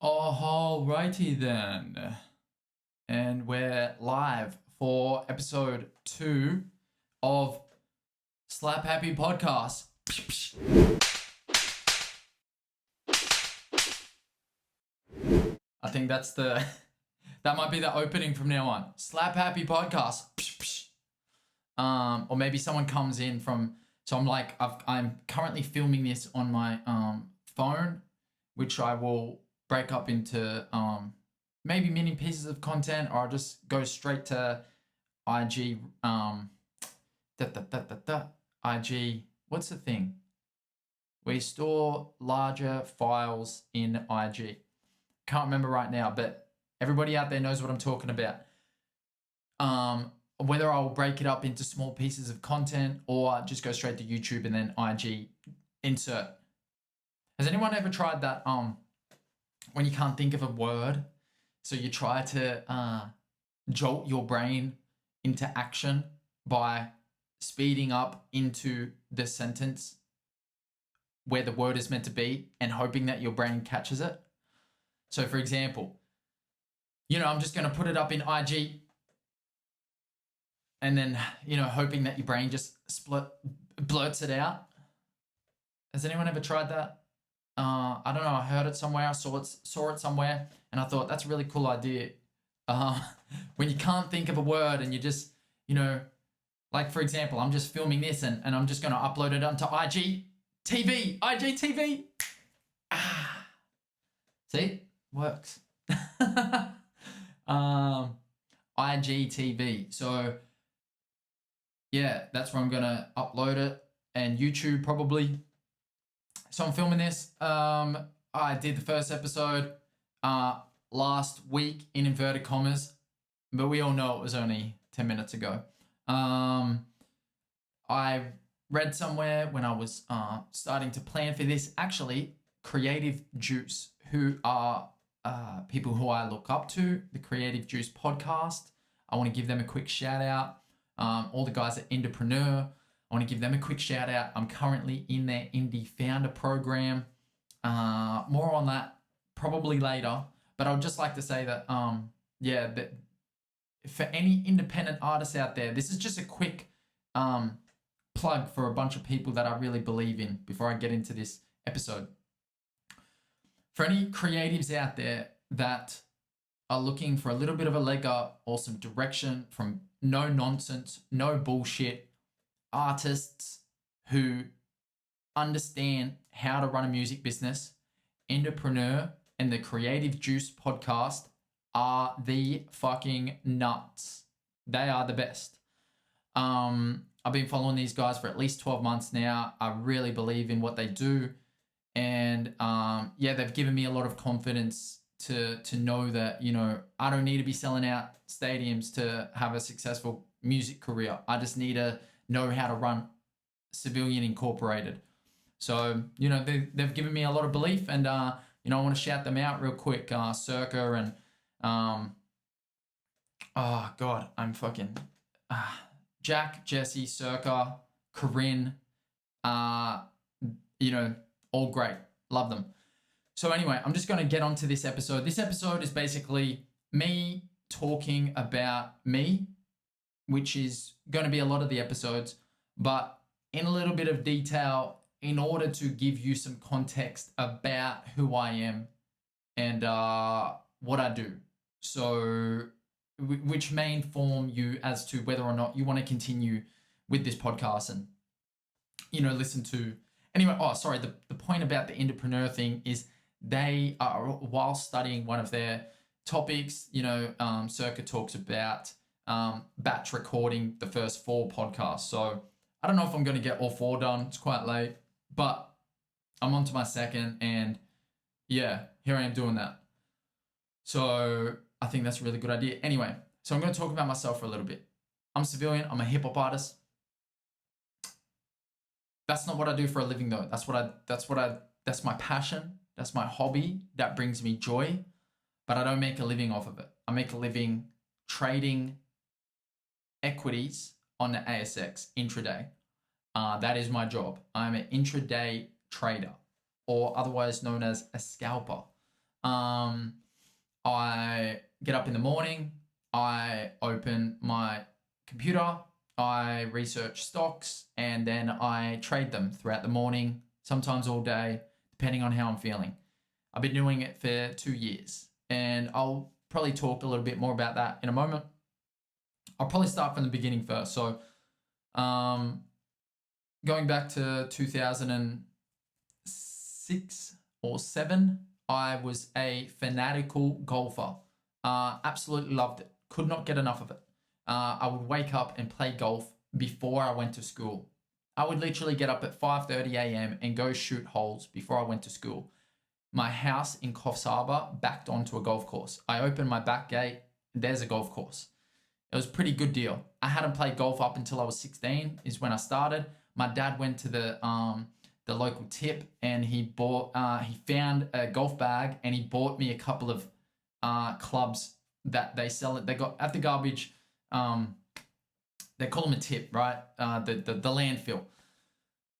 Alrighty then. And we're live for episode 2 of Slap Happy Podcast. I think that might be the opening from now on. Slap Happy Podcast. Or maybe someone comes in from, so I'm currently filming this on my phone, which I will break up into maybe mini pieces of content, or I'll just go straight to IG. IG. What's the thing? We store larger files in IG. Can't remember right now, but everybody out there knows what I'm talking about. Whether I'll break it up into small pieces of content or just go straight to YouTube and then IG insert. Has anyone ever tried that? When you can't think of a word, so you try to jolt your brain into action by speeding up into the sentence where the word is meant to be and hoping that your brain catches it. So for example, I'm just going to put it up in IG and then, hoping that your brain just blurts it out. Has anyone ever tried that? I don't know. I heard it somewhere. I saw it somewhere, and I thought that's a really cool idea. When you can't think of a word and you just, like for example, I'm just filming this and I'm just going to upload it onto IGTV. See, works. IGTV. So yeah, that's where I'm going to upload it, and YouTube probably. So I'm filming this. I did the first episode last week in inverted commas, but we all know it was only 10 minutes ago. I read somewhere when I was starting to plan for this, actually, Creative Juice, who are people who I look up to, the Creative Juice podcast. I want to give them a quick shout out. All the guys at Entrepreneur, I want to give them a quick shout out. I'm currently in their Indie Founder program. More on that probably later. But I would just like to say that, that for any independent artists out there, this is just a quick plug for a bunch of people that I really believe in before I get into this episode. For any creatives out there that are looking for a little bit of a leg up or some direction from no nonsense, no bullshit, artists who understand how to run a music business, Entrepreneur and the Creative Juice podcast are the fucking nuts. They are the best. I've been following these guys for at least 12 months now. I really believe in what they do. And they've given me a lot of confidence to know that, I don't need to be selling out stadiums to have a successful music career. I just need to know how to run Savilian Incorporated. So, they've given me a lot of belief, and, I want to shout them out real quick. Circa and, Jack, Jesse, Circa, Corinne, all great. Love them. So anyway, I'm just going to get onto this episode. This episode is basically me talking about me, which is going to be a lot of the episodes, but in a little bit of detail in order to give you some context about who I am and what I do. So, which may inform you as to whether or not you want to continue with this podcast and, listen to. Anyway, the point about the Entrepreneur thing is they are, while studying one of their topics, Circa talks about batch recording the first 4 podcasts. So I don't know if I'm going to get all 4 done. It's quite late, but I'm on to my second, and yeah, here I am doing that. So I think that's a really good idea. Anyway, so I'm going to talk about myself for a little bit. I'm Savilian. I'm a hip hop artist. That's not what I do for a living though. That's my passion. That's my hobby. That brings me joy, but I don't make a living off of it. I make a living trading equities on the ASX intraday. That is my job. I'm an intraday trader, or otherwise known as a scalper. I get up in the morning, I open my computer, I research stocks, and then I trade them throughout the morning, sometimes all day, depending on how I'm feeling. I've been doing it for 2 years, and I'll probably talk a little bit more about that in a moment. I'll probably start from the beginning first. So, going back to 2006 or 7, I was a fanatical golfer. Absolutely loved it. Could not get enough of it. I would wake up and play golf before I went to school. I would literally get up at 5:30 a.m. and go shoot holes before I went to school. My house in Coffs Harbour backed onto a golf course. I opened my back gate, there's a golf course. It was a pretty good deal. I hadn't played golf up until I was 16 is when I started. My dad went to the local tip and he found a golf bag and he bought me a couple of clubs that they sell it. They got at the garbage, they call them a tip, right? The landfill.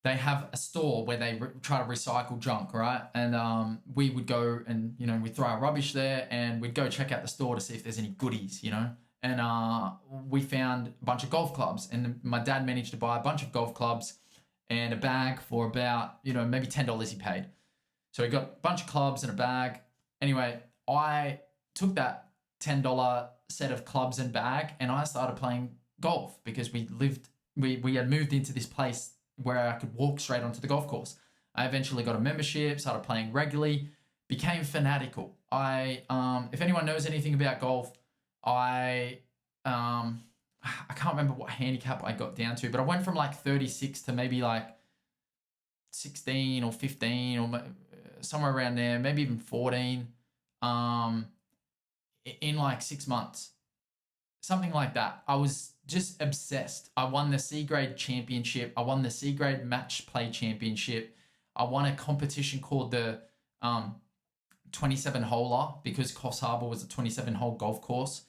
They have a store where they try to recycle junk, right? And we would go and, we'd throw our rubbish there and we'd go check out the store to see if there's any goodies, And we found a bunch of golf clubs, and my dad managed to buy a bunch of golf clubs and a bag for about, maybe $10 he paid. So he got a bunch of clubs and a bag. Anyway, I took that $10 set of clubs and bag and I started playing golf because we had moved into this place where I could walk straight onto the golf course. I eventually got a membership, started playing regularly, became fanatical. If anyone knows anything about golf, I can't remember what handicap I got down to, but I went from like 36 to maybe like 16 or 15 or somewhere around there, maybe even 14, in like 6 months, something like that. I was just obsessed. I won the C grade championship. I won the C grade match play championship. I won a competition called the 27 holer because Coffs Harbour was a 27 hole golf course.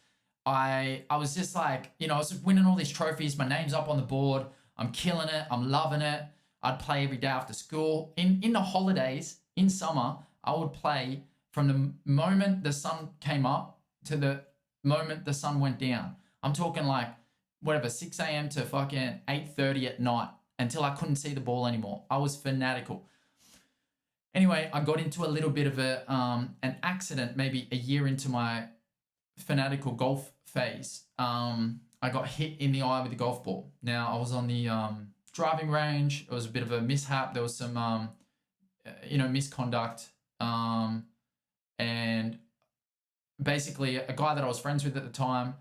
I was just like, I was winning all these trophies. My name's up on the board. I'm killing it. I'm loving it. I'd play every day after school. In the holidays, in summer, I would play from the moment the sun came up to the moment the sun went down. I'm talking like, 6 a.m. to fucking 8:30 at night until I couldn't see the ball anymore. I was fanatical. Anyway, I got into a little bit of an accident maybe a year into my fanatical golf phase. I got hit in the eye with a golf ball. Now, I was on the driving range. It was a bit of a mishap. There was some, misconduct. And basically, a guy that I was friends with at the time,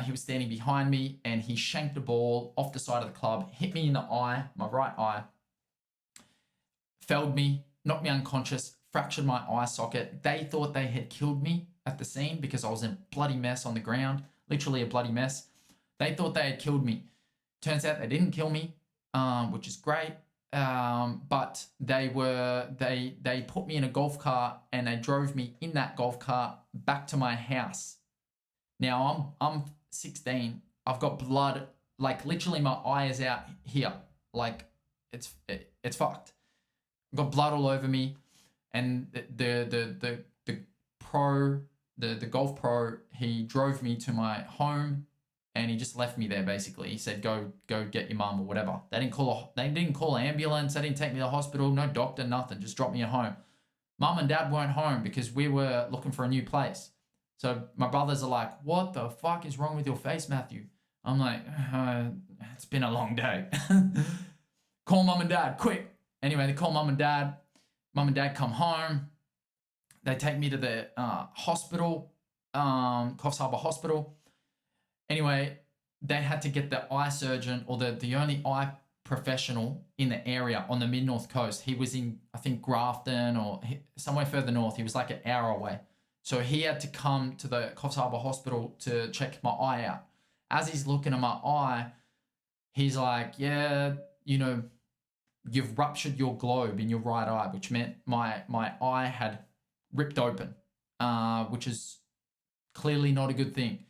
he was standing behind me and he shanked the ball off the side of the club, hit me in the eye, my right eye, felled me, knocked me unconscious, fractured my eye socket. They thought they had killed me at the scene because I was in a bloody mess on the ground, literally a bloody mess. They thought they had killed me. Turns out they didn't kill me, which is great. But they put me in a golf cart and they drove me in that golf cart back to my house. Now I'm 16. I've got blood, like literally my eye is out here. Like it's fucked. I've got blood all over me. And the golf pro, he drove me to my home and he just left me there basically. He said, go get your mum or whatever. They didn't call an ambulance. They didn't take me to the hospital. No doctor, nothing. Just dropped me at home. Mum and dad weren't home because we were looking for a new place. So my brothers are like, what the fuck is wrong with your face, Matthew? I'm like, it's been a long day. Call mum and dad, quick. Anyway, they call mum and dad. Mum and dad come home. They take me to the hospital, Coffs Harbour Hospital. Anyway, they had to get the eye surgeon or the only eye professional in the area on the mid-north coast. He was in, I think, Grafton or somewhere further north. He was like an hour away. So he had to come to the Coffs Harbour Hospital to check my eye out. As he's looking at my eye, he's like, yeah, you've ruptured your globe in your right eye, which meant my eye had ripped open, which is clearly not a good thing.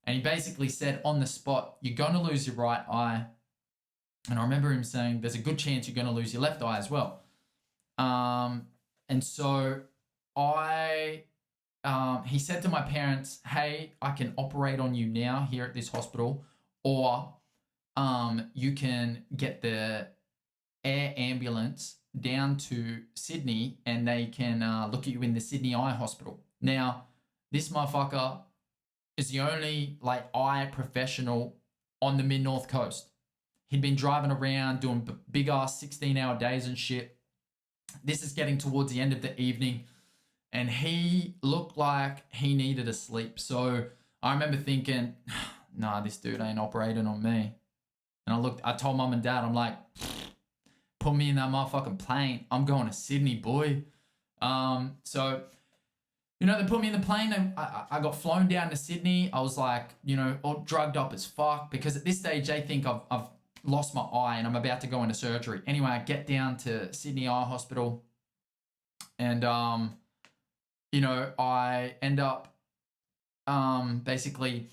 And he basically said on the spot, you're going to lose your right eye. And I remember him saying, there's a good chance you're going to lose your left eye as well. And so I he said to my parents, hey, I can operate on you now here at this hospital, or you can get the air ambulance down to Sydney and they can look at you in the Sydney Eye Hospital. Now, this motherfucker is the only like eye professional on the mid-north coast. He'd been driving around doing big ass 16-hour days and shit. This is getting towards the end of the evening and he looked like he needed a sleep. So I remember thinking, nah, this dude ain't operating on me. And I told mum and dad, I'm like, put me in that motherfucking plane. I'm going to Sydney, boy. So, you know, they put me in the plane. I got flown down to Sydney. I was like, you know, all drugged up as fuck because at this stage they think I've lost my eye and I'm about to go into surgery. Anyway, I get down to Sydney Eye Hospital and, you know, I end up basically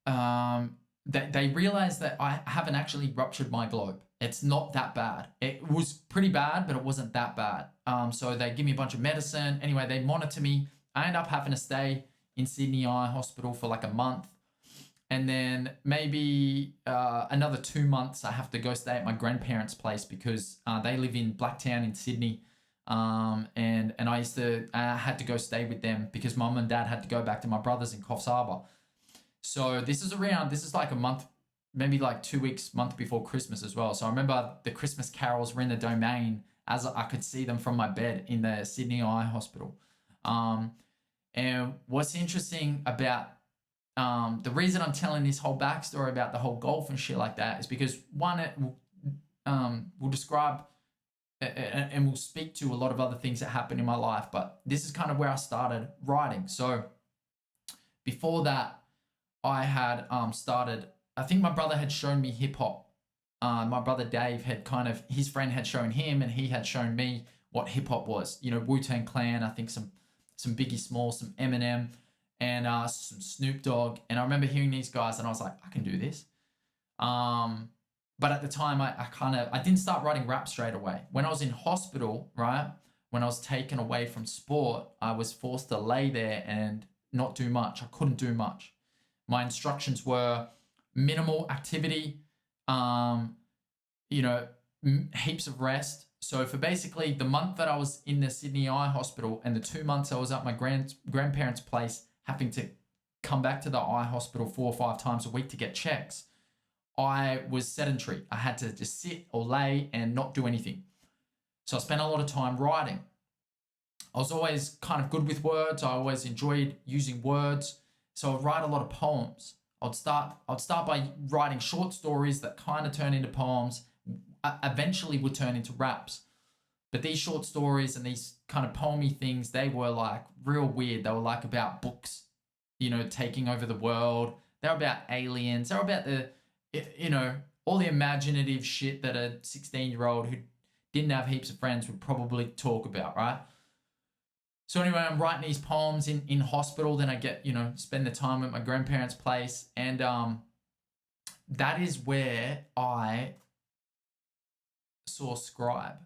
they realized that I haven't actually ruptured my globe. It's not that bad. It was pretty bad, but it wasn't that bad. So they give me a bunch of medicine. Anyway, they monitor me. I end up having to stay in Sydney Eye Hospital for like a month. And then maybe another 2 months, I have to go stay at my grandparents' place because they live in Blacktown in Sydney. And I had to go stay with them because mum and dad had to go back to my brother's in Coffs Harbour. So this is like a month, maybe like 2 weeks, month before Christmas as well. So I remember the Christmas carols were in the Domain as I could see them from my bed in the Sydney Eye Hospital. And what's interesting about the reason I'm telling this whole backstory about the whole golf and shit like that is because one, it will describe and will speak to a lot of other things that happened in my life, but this is kind of where I started writing. So before that, I had started, I think my brother had shown me hip hop. My brother Dave had his friend had shown him and he had shown me what hip hop was. You know, Wu-Tang Clan, I think some Biggie Smalls, some Eminem, and some Snoop Dogg. And I remember hearing these guys and I was like, I can do this. But at the time, I didn't start writing rap straight away. When I was in hospital, right, when I was taken away from sport, I was forced to lay there and not do much. I couldn't do much. My instructions were minimal activity, you know, heaps of rest. So for basically the month that I was in the Sydney Eye Hospital and the 2 months I was at my grandparents' place having to come back to the eye hospital 4 or 5 times a week to get checks, I was sedentary. I had to just sit or lay and not do anything. So I spent a lot of time writing. I was always kind of good with words. I always enjoyed using words. So I'd write a lot of poems. I'd start by writing short stories that kind of turn into poems, eventually would turn into raps. But these short stories and these kind of poemy things, they were like real weird. They were like about books, you know, taking over the world. They were about aliens. They were about you know, all the imaginative shit that a 16-year-old who didn't have heaps of friends would probably talk about, right? So anyway, I'm writing these poems in hospital. Then I get, you know, spend the time at my grandparents' place. And that is where I saw Scribe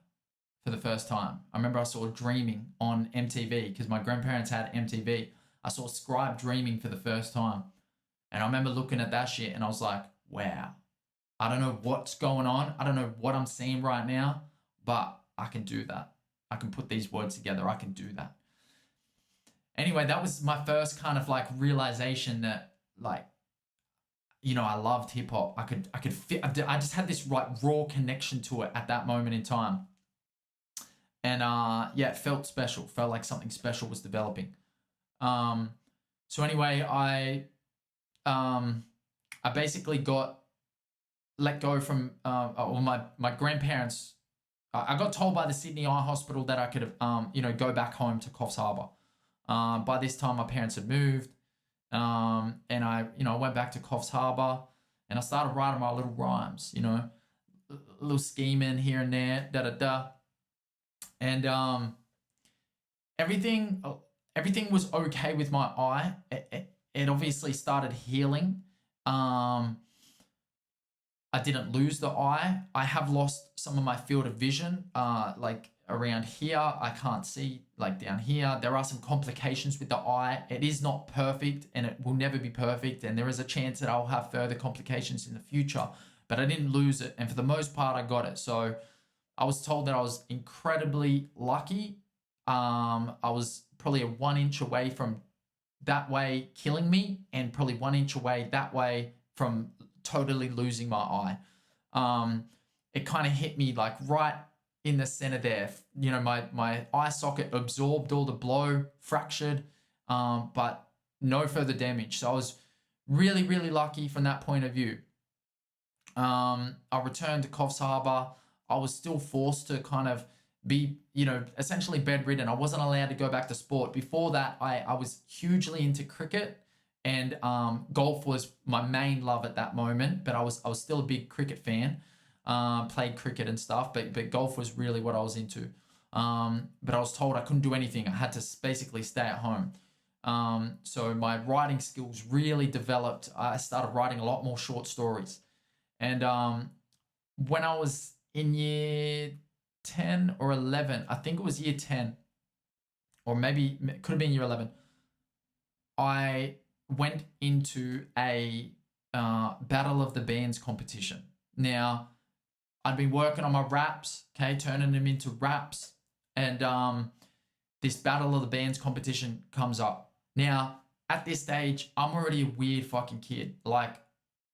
for the first time. I remember I saw Dreaming on MTV because my grandparents had MTV. I saw Scribe Dreaming for the first time. And I remember looking at that shit and I was like, wow, I don't know what's going on. I don't know what I'm seeing right now, but I can do that. I can put these words together. I can do that. Anyway, that was my first kind of like realization that, like, you know, I loved hip hop. I just had this like raw connection to it at that moment in time. And yeah, it felt special. Felt like something special was developing. So anyway, I basically got let go from my grandparents. I got told by the Sydney Eye Hospital that I could you know, go back home to Coffs Harbour. By this time, my parents had moved, and I went back to Coffs Harbour, and I started writing my little rhymes, you know, a little scheming here and there, and everything was okay with my eye. It obviously started healing. I didn't lose the eye. I have lost some of my field of vision. Like around here. I can't see like down here. There are some complications with the eye. It is not perfect and it will never be perfect. And there is a chance that I'll have further complications in the future, but I didn't lose it. And for the most part, I got it. So I was told that I was incredibly lucky. I was probably a 1 inch away from that way killing me, and probably 1 inch away that way from totally losing my eye. It kind of hit me like right in the center there. You know, my eye socket absorbed all the blow, fractured, but no further damage. So I was really, really lucky from that point of view. I returned to Coffs Harbour. I was still forced to kind of be, you know, essentially bedridden. I wasn't allowed to go back to sport. Before that, I was hugely into cricket, and golf was my main love at that moment, but I was still a big cricket fan. Played cricket and stuff, but golf was really what I was into. But I was told I couldn't do anything. I had to basically stay at home. So my writing skills really developed. I started writing a lot more short stories. And when I was in year 10 or 11, I think it was year 10, or maybe it could have been year 11, I went into a Battle of the Bands competition. Now, I'd been working on my raps, okay, turning them into raps, and this Battle of the Bands competition comes up. Now, at this stage, I'm already a weird fucking kid. Like,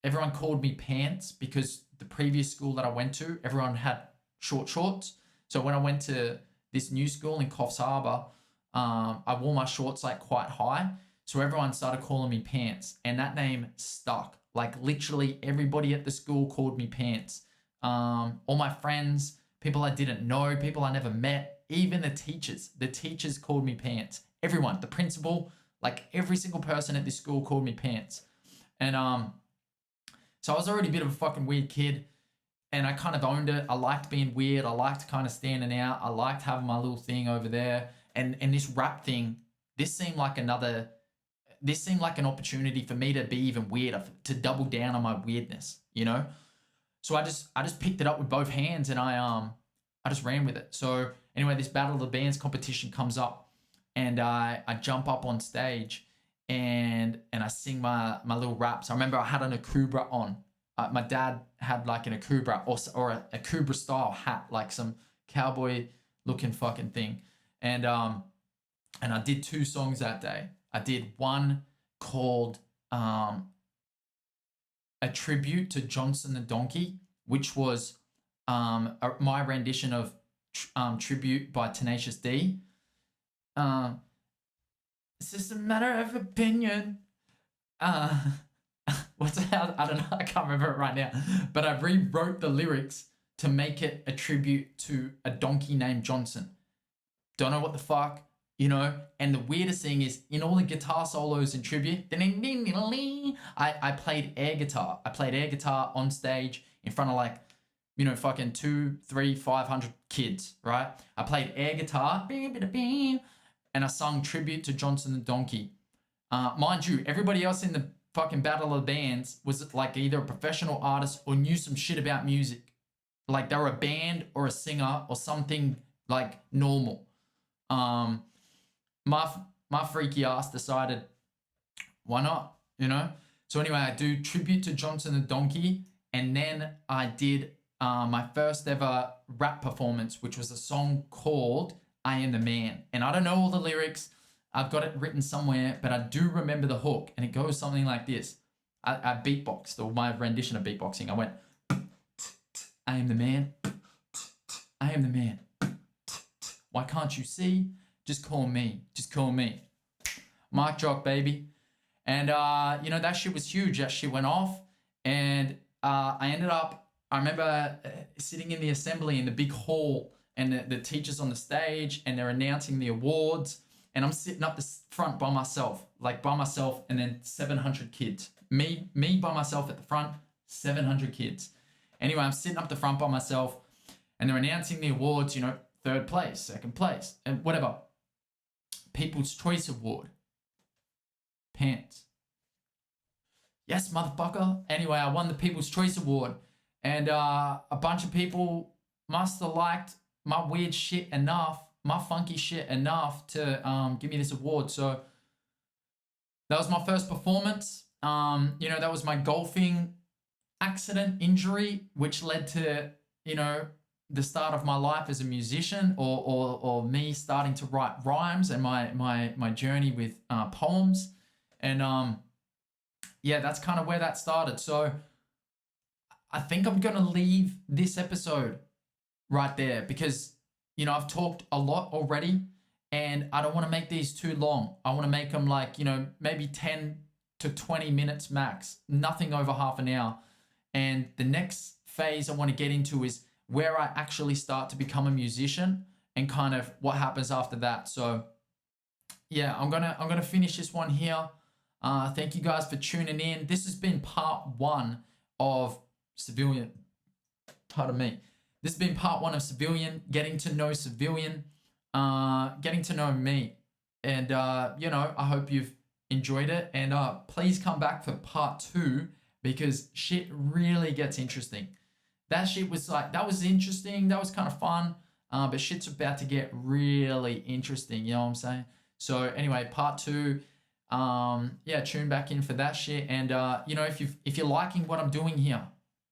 everyone called me Pants because the previous school that I went to, everyone had short shorts. So when I went to this new school in Coffs Harbour, I wore my shorts like quite high. So everyone started calling me Pants, and that name stuck. Like, literally everybody at the school called me Pants. All my friends, people I didn't know, people I never met, even the teachers called me Pants. Everyone, the principal, like every single person at this school called me Pants. And so I was already a bit of a fucking weird kid, and I kind of owned it. I liked being weird. I liked kind of standing out. I liked having my little thing over there. And this rap thing, this seemed like an opportunity for me to be even weirder, to double down on my weirdness, you know? So I just picked it up with both hands, and I just ran with it. So anyway, this Battle of the Bands competition comes up, and I jump up on stage, and I sing my little raps. I remember I had an Akubra on. My dad had like an Akubra or a Akubra style hat, like some cowboy looking fucking thing. And I did 2 songs that day. I did one called A Tribute to Johnson the Donkey, which was my rendition of Tribute by Tenacious D. It's just a matter of opinion. What's that? I don't know. I can't remember it right now. But I rewrote the lyrics to make it a tribute to a donkey named Johnson. Don't know what the fuck, you know? And the weirdest thing is, in all the guitar solos in tribute, I played air guitar. I played air guitar on stage in front of like, you know, fucking 200, 300, 500 kids, right? I played air guitar, and I sung Tribute to Johnson the Donkey. Mind you, everybody else in the fucking Battle of the Bands was like either a professional artist or knew some shit about music. Like they were a band or a singer or something like normal. My freaky ass decided, why not, you know? So anyway, I do Tribute to Johnson the Donkey, and then I did my first ever rap performance, which was a song called I Am the Man. And I don't know all the lyrics. I've got it written somewhere, but I do remember the hook, and it goes something like this. I beatboxed, or my rendition of beatboxing. I went, I am the man. I am the man. Why can't you see? Just call me. Just call me. Mic drop, baby. And, you know, that shit was huge. That shit went off. And I ended up, I remember sitting in the assembly in the big hall, and the teachers on the stage, and they're announcing the awards. And I'm sitting up the front by myself, and then 700 kids. Me by myself at the front, 700 kids. Anyway, I'm sitting up the front by myself, and they're announcing the awards, you know, 3rd place, 2nd place, and whatever. People's Choice Award. Pants. Yes, motherfucker. Anyway, I won the People's Choice Award, and a bunch of people must have liked my weird shit enough, my funky shit enough to give me this award. So that was my first performance. You know, that was my golfing accident injury, which led to, you know, the start of my life as a musician, or me starting to write rhymes, and my journey with poems. And yeah, that's kind of where that started. So I think I'm going to leave this episode right there because, you know, I've talked a lot already and I don't want to make these too long. I want to make them like, you know, maybe 10 to 20 minutes max, nothing over half an hour. And the next phase I want to get into is where I actually start to become a musician and kind of what happens after that. So yeah, I'm gonna finish this one here. Thank you guys for tuning in. This has been part 1 of Savilian. Pardon me. This has been part 1 of Savilian, getting to know Savilian, getting to know me. And, you know, I hope you've enjoyed it. And please come back for part 2 because shit really gets interesting. That shit was like, that was interesting. That was kind of fun. But shit's about to get really interesting. You know what I'm saying? So anyway, part 2, yeah, tune back in for that shit. And, you know, if you're liking what I'm doing here,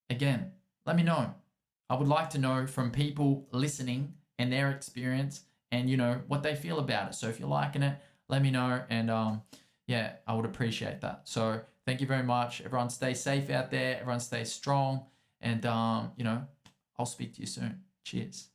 again, let me know. I would like to know from people listening and their experience and, you know, what they feel about it. So if you're liking it, let me know. And, yeah, I would appreciate that. So thank you very much. Everyone stay safe out there. Everyone stay strong. And, you know, I'll speak to you soon. Cheers.